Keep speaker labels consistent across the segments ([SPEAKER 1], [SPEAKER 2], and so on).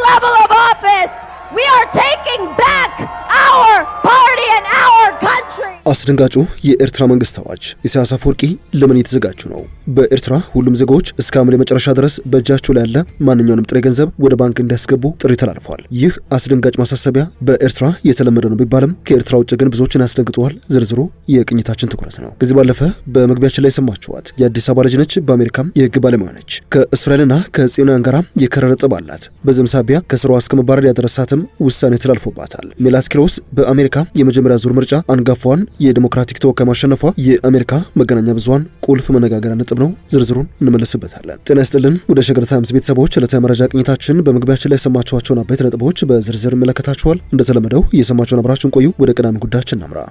[SPEAKER 1] level of office, we are taking back our party and our country.
[SPEAKER 2] አስደንጋጩ የኤርትራ መንግስት አዋጅ። ኢሳያስ አፈወርቂ ለምን እየተዘጋጁ ነው? በኤርትራ ሁሉም ዜጎች እስከ ሐምሌ መጨረሻ ድረስ በእጃቸው ላይ ያለ ማንኛውንም ጥሬ ገንዘብ ወደ ባንክ እንዲያስገቡ ጥሪ ተላልፏል። ይህ አስደንጋጭ ማሳሰቢያ በኤርትራ የተለመደ ነው ቢባልም ከኤርትራ ውጭ ግን ብዙዎችን ያስደንግጠዋል። ዝርዝሩ የቅኝታችን ትኩረት ነው። ከዚህ ባለፈ በመግቢያችን ላይ ሰማችኋት የአዲስ አበባ ልጅ ነች። በአሜሪካም የህግ ባለሙያ ነች። ከእስራኤልና ከጽዮናውያን ጋር የከረረ ጠብ አላት። በዚህም ሳቢያ ከስራዋ እስከ መባረር ያደረሳትም ውሳኔ ተላልፎባታል። ሜላት ኪሮስ በአሜሪካ የመጀመሪያ ዙር ምርጫ አንጋፋዋን የዲሞክራቲክ ተወካይ ማሸነፏ የአሜሪካ መገናኛ ብዙሃን ቁልፍ መነጋገሪያ ነጥብ ነው። ዝርዝሩን እንመለስበታለን። ጤና ይስጥልን ወደ ሸገር ታይምስ ቤተሰቦች ዕለታዊ መረጃ ቅኝታችን በመግቢያችን ላይ ሰማችኋቸውን አበይት ነጥቦች በዝርዝር እንመለከታችኋል። እንደተለመደው እየሰማችሁን አብራችሁን ቆዩ። ወደ ቀዳሚ ጉዳያችን እናምራ።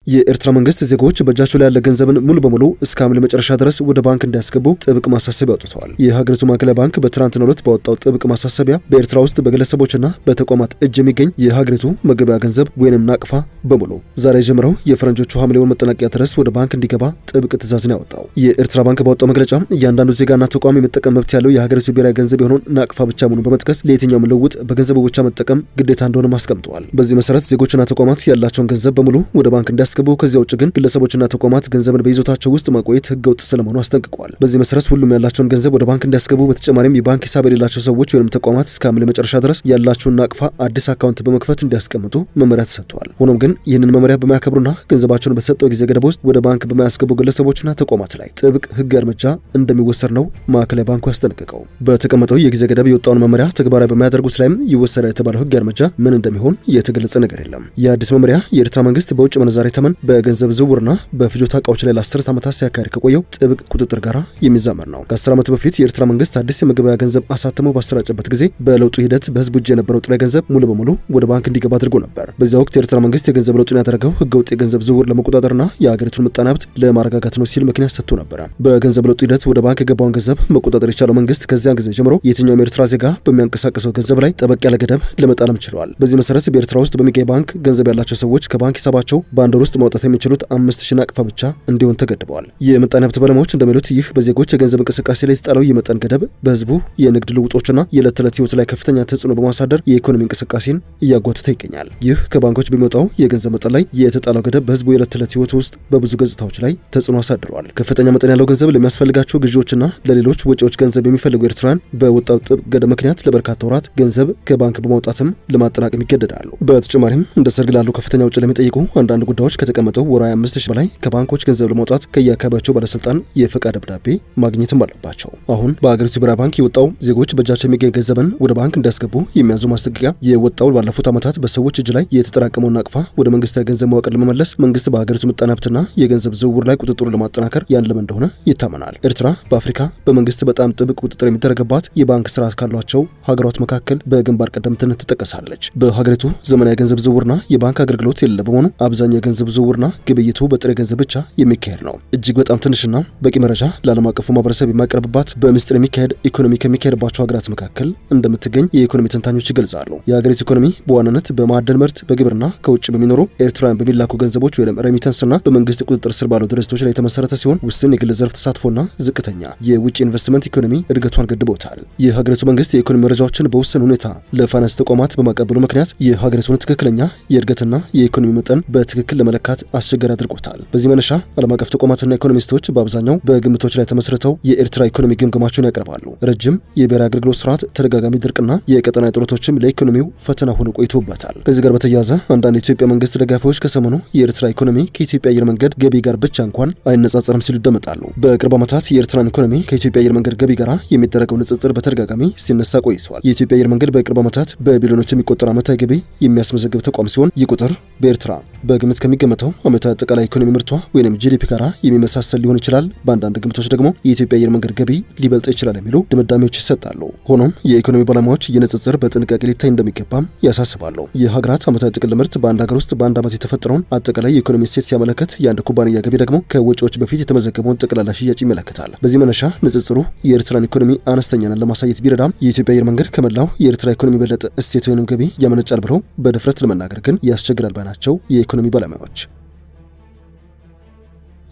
[SPEAKER 2] የኤርትራ መንግስት ዜጎች በእጃቸው ላይ ያለ ገንዘብን ሙሉ በሙሉ እስከ ሐምሌ መጨረሻ ድረስ ወደ ባንክ እንዲያስገቡ ጥብቅ ማሳሰቢያ አውጥተዋል። የሀገሪቱ ማዕከላዊ ባንክ በትናንትናው ዕለት ባወጣው ጥብቅ ማሳሰቢያ በኤርትራ ውስጥ በግለሰቦችና በተቋማት እጅ የሚገኝ የሀገሪቱ መገበያ ገንዘብ ወይንም ናቅፋ በሙሉ ዛሬ ጀምረው የፈረንጆቹ ሐምሌ ወር መጠናቀቂያ ድረስ ወደ ባንክ እንዲገባ ጥብቅ ትዕዛዝን ያወጣው የኤርትራ ባንክ ባወጣው መግለጫ እያንዳንዱ ዜጋና ተቋም የመጠቀም መብት ያለው የሀገሪቱ ብሔራዊ ገንዘብ የሆነውን ናቅፋ ብቻ መሆኑን በመጥቀስ ለየትኛውም ልውውጥ በገንዘቡ ብቻ መጠቀም ግዴታ እንደሆነም አስቀምጠዋል። በዚህ መሰረት ዜጎችና ተቋማት ያላቸውን ገንዘብ በሙሉ ወደ ባንክ እንዲያስገቡ ከዚያ ውጭ ግን ግለሰቦችና ተቋማት ገንዘብን በይዞታቸው ውስጥ ማቆየት ህገወጥ ስለመሆኑ አስጠንቅቀዋል። በዚህ መሰረት ሁሉም ያላቸውን ገንዘብ ወደ ባንክ እንዲያስገቡ፣ በተጨማሪም የባንክ ሂሳብ የሌላቸው ሰዎች ወይም ተቋማት እስከ ሐምሌ መጨረሻ ድረስ ያላቸውን ናቅፋ አዲስ አካውንት በመክፈት እንዲያስቀምጡ መመሪያ ተሰጥቷል። ሆኖም ግን ይህንን መመሪያ በማያከብሩና ገንዘባቸውን በተሰጠው ጊዜ ገደብ ውስጥ ወደ ባንክ በማያስገቡ ግለሰቦችና ተቋማት ላይ ጥብቅ ህግ እርምጃ እንደሚወሰድ ነው ማዕከላዊ ባንኩ ያስጠነቀቀው። በተቀመጠው የጊዜ ገደብ የወጣውን መመሪያ ተግባራዊ በማያደርጉት ላይም ይወሰዳል የተባለው ህግ እርምጃ ምን እንደሚሆን የተገለጸ ነገር የለም። የአዲስ መመሪያ የኤርትራ መንግስት በውጭ ምንዛሬ ተመን በገንዘብ ዝውውርና በፍጆታ እቃዎች ላይ ለ10 ዓመታት ሲያካሂድ ከቆየው ጥብቅ ቁጥጥር ጋር የሚዛመር ነው። ከ10 ዓመት በፊት የኤርትራ መንግስት አዲስ የመገበያ ገንዘብ አሳተመው ባሰራጨበት ጊዜ በለውጡ ሂደት በህዝቡ እጅ የነበረው ጥሬ ገንዘብ ሙሉ በሙሉ ወደ ባንክ እንዲገባ አድርጎ ነበር። በዚያ ወቅት የኤርትራ መንግስት የገንዘብ ለውጡን ያደረገው ህገወጥ የገንዘብ ዝውውር ለመቆጣጠርና የሀገሪቱን ምጣኔ ሀብት ለማረጋጋት ነው ሲል ምክንያት ሰጥቶ ነበር። በገንዘብ ለውጡ ሂደት ወደ ባንክ የገባውን ገንዘብ መቆጣጠር የቻለው መንግስት ከዚያን ጊዜ ጀምሮ የትኛውም የኤርትራ ዜጋ በሚያንቀሳቀሰው ገንዘብ ላይ ጠበቅ ያለ ገደብ ለመጣልም ችሏል። በዚህ መሰረት በኤርትራ ውስጥ በሚገኝ ባንክ ገንዘብ ያላቸው ሰዎች ከባንክ ሂሳባቸው በአንድ ወር ውስጥ ማውጣት የሚችሉት 5000 ናቅፋ ብቻ እንዲሆን ተገድበዋል። የምጣኔ ሀብት ባለሙያዎች እንደሚሉት ይህ በዜጎች የገንዘብ እንቅስቃሴ ላይ የተጣለው የመጠን ገደብ በህዝቡ የንግድ ልውጦችና የዕለት ተዕለት ህይወት ላይ ከፍተኛ ተጽዕኖ በማሳደር የኢኮኖሚ እንቅስቃሴን እያጓተተ ይገኛል። ይህ ከባንኮች በሚወጣው የገንዘብ መጠን ላይ የተጣለው ገደብ በህዝቡ የዕለት ተዕለት ህይወት ውስጥ በብዙ ገጽታዎች ላይ ተጽዕኖ አሳድሯል። ከፍተኛ መጠን ያለው ገንዘብ ለሚያስፈልጋቸው ግዢዎችና ለሌሎች ወጪዎች ገንዘብ የሚፈልጉ ኤርትራውያን በወጣው ጥብቅ ገደብ ምክንያት ለበርካታ ወራት ገንዘብ ከባንክ በማውጣትም ለማጠራቀም ይገደዳሉ። በተጨማሪም እንደ ሰርግ ላሉ ከፍተኛ ወጪ ለሚጠይቁ አንዳንድ ጉዳዮች ከተቀመጠው ወራዊ 5000 በላይ ከባንኮች ገንዘብ ለማውጣት ከየአካባቢያቸው ባለስልጣን የፈቃድ ደብዳቤ ማግኘትም አለባቸው። አሁን በአገሪቱ ብሔራዊ ባንክ የወጣው ዜጎች በእጃቸው የሚገኝ ገንዘብን ወደ ባንክ እንዲያስገቡ የሚያዙ ማስጠንቀቂያ የወጣው ባለፉት ዓመታት በሰዎች እጅ ላይ የተጠራቀመውን ናቅፋ ወደ መንግስታዊ ገንዘብ መዋቅር ለመመለስ መንግስት በሀገሪቱ ምጣኔ ሀብትና የገንዘብ ዝውውር ላይ ቁጥጥሩን ለማጠናከር ያለመ እንደሆነ ይታመናል። ኤርትራ በአፍሪካ በመንግስት በጣም ጥብቅ ቁጥጥር የሚደረግባት የባንክ ስርዓት ካሏቸው ሀገራት መካከል በግንባር ቀደምትነት ትጠቀሳለች። በሀገሪቱ ዘመናዊ የገንዘብ ዝውውርና የባንክ አገልግሎት የሌለ በመሆኑ አብዛኛው የገንዘብ ዝውውርና ግብይቱ በጥሬ ገንዘብ ብቻ የሚካሄድ ነው። እጅግ በጣም ትንሽና በቂ መረጃ ለዓለም አቀፉ ማህበረሰብ የሚያቀርብባት በምስጢር የሚካሄድ ኢኮኖሚ ከሚካሄድባቸው ሀገራት መካከል እንደምትገኝ የኢኮኖሚ ተንታኞች ይገልጻሉ። የሀገሪቱ ኢኮኖሚ በዋናነት በማዕድን ምርት፣ በግብርና ከውጭ በሚኖሩ ኤርትራውያን በሚላኩ ገንዘቦች ወይም ሬሚተንስና በመንግስት ቁጥጥር ስር ባሉ ድርጅቶች ላይ የተመሰረተ ሲሆን ውስን የግል ዘርፍ ተሳትፎና ዝቅተኛ የውጭ ኢንቨስትመንት ኢኮኖሚ እድገቷን ገድቦታል። የሀገሪቱ መንግስት የኢኮኖሚ መረጃዎችን በውስን ሁኔታ ለፋይናንስ ተቋማት በማቀበሉ ምክንያት የሀገሪቱን ትክክለኛ የእድገትና የኢኮኖሚ መጠን በትክክል ለመለካት አስቸጋሪ አድርጎታል። በዚህ መነሻ ዓለም አቀፍ ተቋማትና ኢኮኖሚስቶች በአብዛኛው በግምቶች ላይ ተመስርተው የኤርትራ ኢኮኖሚ ግምገማቸውን ያቀርባሉ። ረጅም የብሔራዊ አገልግሎት ስርዓት፣ ተደጋጋሚ ድርቅና የቀጠና ጦርነቶችም ለኢኮኖሚው ፈተና ሆኖ ቆይቶበታል። ከዚህ ጋር በተያያዘ አንዳንድ የኢትዮጵያ መንግስት ደጋፊዎች ከሰሞኑ የኤርትራ ኢኮኖሚ ከኢትዮጵያ አየር መንገድ ገቢ ጋር ብቻ እንኳን አይነጻጸርም ሲሉ ይደመጣሉ። በቅርብ ዓመታት የኤርትራን ኢኮኖሚ ከኢትዮጵያ አየር መንገድ ገቢ ጋር የሚደረገው ንጽጽር በተደጋጋሚ ሲነሳ ቆይቷል። የኢትዮጵያ አየር መንገድ በቅርብ ዓመታት በቢሊዮኖች የሚቆጠር ዓመታዊ ገቢ የሚያስመዘግብ ተቋም ሲሆን ይህ ቁጥር በኤርትራ በግምት ከሚገመተው ዓመታዊ አጠቃላይ ኢኮኖሚ ምርቷ ወይም ጂዲፒ ጋር የሚመሳሰል ሊሆን ይችላል። በአንዳንድ ግምቶች ደግሞ የኢትዮጵያ አየር መንገድ ገቢ ሊበልጥ ይችላል የሚሉ ድምዳሜዎች ይሰጣሉ። ሆኖም የኢኮኖሚ ባለሙያዎች የንጽጽር በጥንቃቄ ሊታይ እንደሚገባም ያሳስባሉ። የሀገራት ዓመታዊ ጥቅል ምርት በአንድ ሀገር ውስጥ በአንድ ዓመት የተፈጠረውን አጠቃላይ የኢኮኖሚ እሴት ሲያመለክት፣ የአንድ ኩባንያ ገቢ ደግሞ ከወጪዎች በፊት የተመዘገበውን ጠቅላላ ሽያጭ ይመለከታል። በዚህ መነሻ ንጽጽሩ የኤርትራን ኢኮኖሚ አነስተኛን ለማሳየት ቢረዳም የኢትዮጵያ አየር መንገድ ከመላው የኤርትራ ኢኮኖሚ በለጠ እሴት ወይንም ገቢ ያመነጫል ብለው በድፍረት ለመናገር ግን ያስቸግራል ባይ ናቸው የኢኮኖሚ ባለሙያዎች።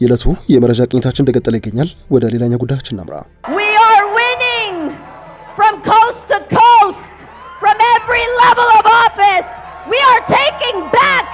[SPEAKER 2] የዕለቱ የመረጃ ቅኝታችን እንደቀጠለ ይገኛል። ወደ ሌላኛ ጉዳያችን እናምራ።
[SPEAKER 1] We are winning from coast to coast, from every level of office. We are taking back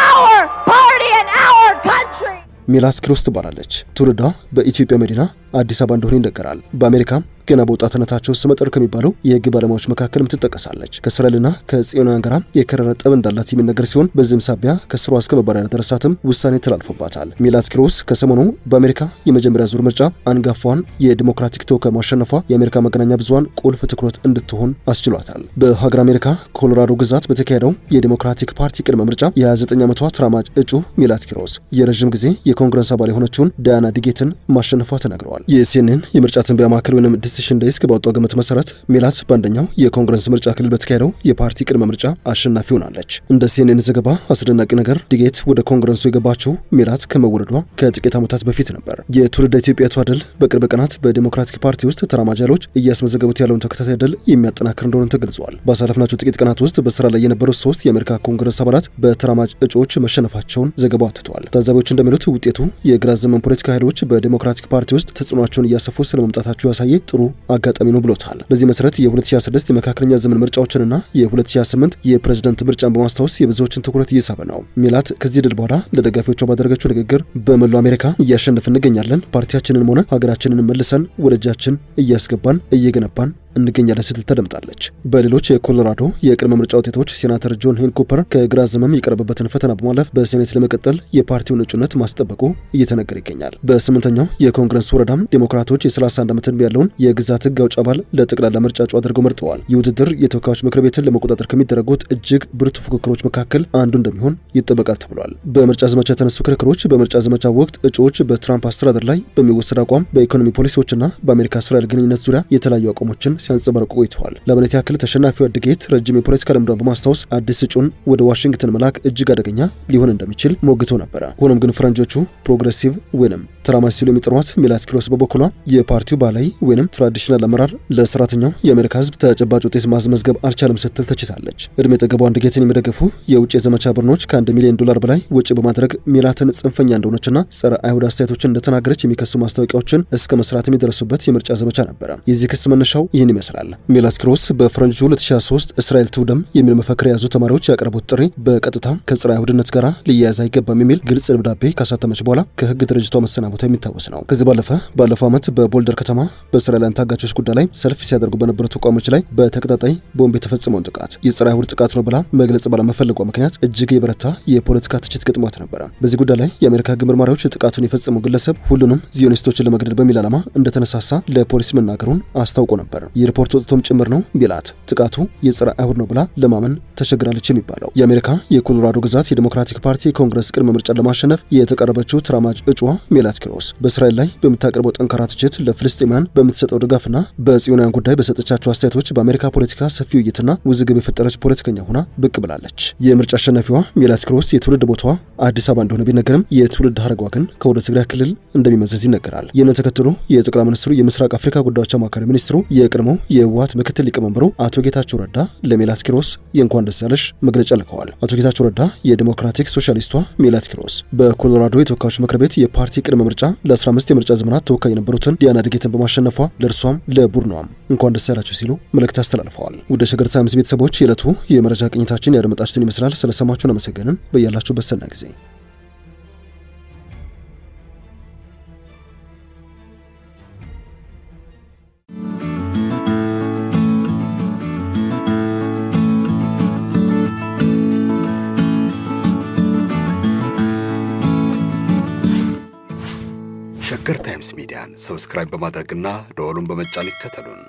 [SPEAKER 1] our party and our country.
[SPEAKER 2] ሜላት ኪሮስ ትባላለች። ትውልዷ በኢትዮጵያ መዲና አዲስ አበባ እንደሆነ ይነገራል። በአሜሪካ ገና በወጣትነታቸው ስመጥር ከሚባሉ የህግ ባለሙያዎች መካከልም ትጠቀሳለች። ከእስራኤልና ከጽዮናውያን ጋር የከረረ ጠብ እንዳላት የሚነገር ሲሆን በዚህም ሳቢያ ከስሯ እስከ መባረር ደረሳትም ውሳኔ ተላልፎባታል። ሜላት ኪሮስ ከሰሞኑ በአሜሪካ የመጀመሪያ ዙር ምርጫ አንጋፋዋን የዲሞክራቲክ ተወካይ ማሸነፏ የአሜሪካ መገናኛ ብዙሃን ቁልፍ ትኩረት እንድትሆን አስችሏታል። በሀገር አሜሪካ ኮሎራዶ ግዛት በተካሄደው የዲሞክራቲክ ፓርቲ ቅድመ ምርጫ የ29 ዓመቷ ተራማጅ እጩ ሜላት ኪሮስ የረዥም ጊዜ የኮንግረስ አባል የሆነችውን ዳያና ዲጌትን ማሸነፏ ተነግረዋል። የሲኤንኤን የምርጫ ትንበያ ማዕከል ወይም ዲሲሽን ዴስክ ባወጣው ግምት መሰረት ሜላት በአንደኛው የኮንግረስ ምርጫ ክልል በተካሄደው የፓርቲ ቅድመ ምርጫ አሸናፊ ሆናለች። እንደ ሲኤንኤን ዘገባ አስደናቂ ነገር ዲጌት ወደ ኮንግረሱ የገባችው ሜላት ከመወለዷ ከጥቂት ዓመታት በፊት ነበር። የትውልደ ኢትዮጵያዊቷ ድል በቅርብ ቀናት በዲሞክራቲክ ፓርቲ ውስጥ ተራማጅ ኃይሎች እያስመዘገቡት ያለውን ተከታታይ ድል የሚያጠናክር እንደሆነ ተገልጿል። ባሳለፍናቸው ጥቂት ቀናት ውስጥ በስራ ላይ የነበሩ 3 የአሜሪካ ኮንግረስ አባላት በተራማጅ እጩዎች መሸነፋቸውን ዘገባው አትተዋል። ታዛቢዎች እንደሚሉት ውጤቱ የግራ ዘመን ፖለቲካ ኃይሎች በዲሞክራቲክ ፓርቲ ውስጥ ተጽዕኖአቸውን እያሰፉ ስለመምጣታቸው ያሳየ ጥሩ አጋጣሚ ነው ብሎታል። በዚህ መሰረት የ2026 የመካከለኛ ዘመን ምርጫዎችንና የ2028 የፕሬዝዳንት ምርጫን በማስታወስ የብዙዎችን ትኩረት እየሳበ ነው። ሜላት ከዚህ ድል በኋላ ለደጋፊዎቿ ባደረገችው ንግግር በመላው አሜሪካ እያሸነፍን እንገኛለን፣ ፓርቲያችንን ሆነ ሀገራችንን መልሰን ወደ እጃችን እያስገባን እየገነባን እንገኛለን ስትል ተደምጣለች። በሌሎች የኮሎራዶ የቅድመ ምርጫ ውጤቶች ሴናተር ጆን ሄን ኩፐር ከግራ ዘመም የቀረበበትን ፈተና በማለፍ በሴኔት ለመቀጠል የፓርቲውን እጩነት ማስጠበቁ እየተነገረ ይገኛል። በስምንተኛው የኮንግረስ ወረዳም ዴሞክራቶች የ31 ዓመት ዕድሜ ያለውን የግዛት ህግ አውጭ አባል ለጠቅላላ ምርጫ እጩ አድርገው መርጠዋል። ይህ ውድድር የተወካዮች ምክር ቤትን ለመቆጣጠር ከሚደረጉት እጅግ ብርቱ ፉክክሮች መካከል አንዱ እንደሚሆን ይጠበቃል ተብሏል። በምርጫ ዘመቻ የተነሱ ክርክሮች በምርጫ ዘመቻ ወቅት እጩዎች በትራምፕ አስተዳደር ላይ በሚወሰድ አቋም፣ በኢኮኖሚ ፖሊሲዎችና በአሜሪካ እስራኤል ግንኙነት ዙሪያ የተለያዩ አቋሞችን ሲያንጸባርቁ ቆይተዋል። ለአብነት ያክል ተሸናፊው ዲጌት ረጅም የፖለቲካ ልምዷን በማስታወስ አዲስ እጩን ወደ ዋሽንግተን መላክ እጅግ አደገኛ ሊሆን እንደሚችል ሞግተው ነበር። ሆኖም ግን ፈረንጆቹ ፕሮግሬሲቭ ወይንም ተራማጅ ሲሉ የሚጠሯት ሜላት ኪሮስ በበኩሏ የፓርቲው ባህላዊ ወይንም ትራዲሽናል አመራር ለሰራተኛው የአሜሪካ ህዝብ ተጨባጭ ውጤት ማስመዝገብ አልቻለም ስትል ተችታለች። እድሜ ጠገቧ ዲጌትን የሚደግፉ የውጭ የዘመቻ ቡድኖች ከ1 ሚሊዮን ዶላር በላይ ወጪ በማድረግ ሜላትን ጽንፈኛ እንደሆነችና ጸረ አይሁድ አስተያየቶችን እንደተናገረች የሚከሱ ማስታወቂያዎችን እስከ መስራት የሚደረሱበት የምርጫ ዘመቻ ነበር። የዚህ ክስ መነሻው ይህን ይመስላል። ሜላት ኪሮስ በፈረንጆቹ 2023 እስራኤል ትውደም የሚል መፈክር የያዙ ተማሪዎች ያቀረቡት ጥሪ በቀጥታ ከጸረ አይሁድነት ጋር ሊያያዝ አይገባም የሚል ግልጽ ደብዳቤ ካሳተመች በኋላ ከህግ ድርጅቷ መሰናበቷ የሚታወስ ነው። ከዚህ ባለፈ ባለፈው ዓመት በቦልደር ከተማ በእስራኤላውያን ታጋቾች ጉዳይ ላይ ሰልፍ ሲያደርጉ በነበሩ ተቋሞች ላይ በተከታታይ ቦምብ የተፈጸመውን ጥቃት የጸረ አይሁድ ጥቃት ነው ብላ መግለጽ ባለመፈለጓ ምክንያት እጅግ የበረታ የፖለቲካ ትችት ገጥሟት ነበር። በዚህ ጉዳይ ላይ የአሜሪካ ህግ መርማሪዎች ጥቃቱን የፈጸመው ግለሰብ ሁሉንም ዚዮኒስቶችን ለመግደል በሚል ዓላማ እንደተነሳሳ ለፖሊስ መናገሩን አስታውቆ ነበር። የሪፖርት ወጥቶም ጭምር ነው ሜላት ጥቃቱ የጸረ አይሁድ ነው ብላ ለማመን ተቸግራለች የሚባለው። የአሜሪካ የኮሎራዶ ግዛት የዲሞክራቲክ ፓርቲ ኮንግረስ ቅድመ ምርጫ ለማሸነፍ የተቀረበችው ተራማጅ እጩዋ ሜላት ኪሮስ በእስራኤል ላይ በምታቀርበው ጠንካራ ትችት፣ ለፍልስጤማውያን በምትሰጠው ድጋፍና በጽዮናውያን ጉዳይ በሰጠቻቸው አስተያየቶች በአሜሪካ ፖለቲካ ሰፊ ውይይትና ውዝግብ የፈጠረች ፖለቲከኛ ሆና ብቅ ብላለች። የምርጫ አሸናፊዋ ሜላት ኪሮስ የትውልድ ቦታዋ አዲስ አበባ እንደሆነ ቢነገርም የትውልድ ሀረጓ ግን ከወደ ትግራይ ክልል እንደሚመዘዝ ይነገራል። ይህንን ተከትሎ የጠቅላይ ሚኒስትሩ የምስራቅ አፍሪካ ጉዳዮች አማካሪ ሚኒስትሩ የቀድሞው የህወሓት ምክትል ሊቀመንበሩ አቶ ጌታቸው ረዳ ለሜላት ኪሮስ የእንኳን ደስ ያለሽ መግለጫ ልከዋል። አቶ ጌታቸው ረዳ የዲሞክራቲክ ሶሻሊስቷ ሜላት ኪሮስ በኮሎራዶ የተወካዮች ምክር ቤት የፓርቲ ቅድመ ምርጫ ለ15 የምርጫ ዘመናት ተወካይ የነበሩትን ዳያና ዲጌትን በማሸነፏ ለእርሷም ለቡድኗም እንኳን ደስ ያላቸው ሲሉ መልእክት አስተላልፈዋል። ወደ ሸገር ታይምስ ቤተሰቦች የዕለቱ የመረጃ ቅኝታችን ያደመጣችሁትን ይመስላል። ስለሰማችሁን አመሰገንን። በያላችሁበት ሰናይ ጊዜ
[SPEAKER 3] ሸገር ታይምስ ሚዲያን ሰብስክራይብ በማድረግና ደወሉን በመጫን ይከተሉን።